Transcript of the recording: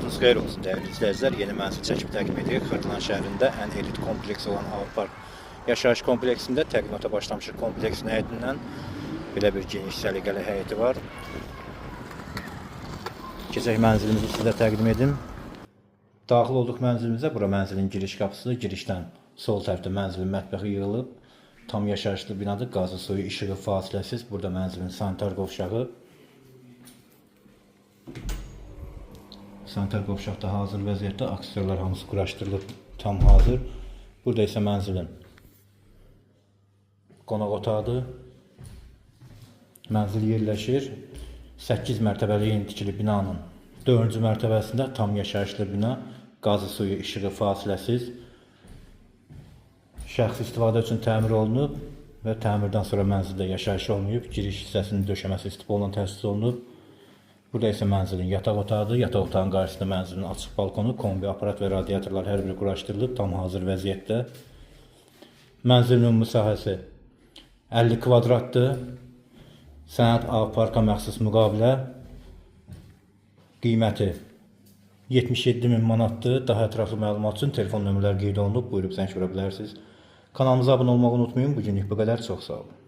Vaxtınız xeyir olsun değerli izləyicilər. Yeni mənzil çəkib təqdim edirik. Xırdalan şəhərində ən elit kompleks olan Avapark yaşayış kompleksində təqdimata başlamışıq. Kompleksin həyətindən belə bir geniş səliqəli həyəti var. Keçək mənzilimizi sizə təqdim edim. Daxil olduq mənzilimizə. Bura mənzilin giriş qapısı. Girişdən sol tərəfdə mənzilin mətbəxi yığılıb. Tam yaşayışlı binadır. Qazı, suyu, işığı fasiləsiz. Burada mənzilin sanitar qovşağı. Sanitar qovşaq da hazır vəziyyətdə. Aksessuarlar hamısı quraşdırılıb, tam hazır. Burada isə mənzilin qonaq otağıdır. Mənzil yerləşir 8 mərtəbəli yeni tikili binanın 4-cü mərtəbəsində. Tam yaşayışlı bina. Qazı, suyu, işığı fasiləsiz. Şəxsi istifadə üçün təmir olunub və təmirdən sonra mənzildə yaşayış olmayıb. Giriş hissəsinin döşəməsi istipolla təsis olunub. Burada isə mənzilin yataq otağıdır. Yataq otağının qarşısında mənzilin açıq balkonu, kombi, aparat və radiatorlar hər biri quraşdırılıb, tam hazır vəziyyətdə. Mənzilin ümumi sahəsi 50 kvadratdır. Sənəd Avaparka məxsus müqavilə qiyməti 77.000 manatdır. Daha ətraflı məlumat üçün telefon nömrələri qeyd olunub. Buyurub zəng vura bilərsiniz. Kanalımıza abunə olmağı unutmayın. Bugünlük bu qədər. Çox sağ olun.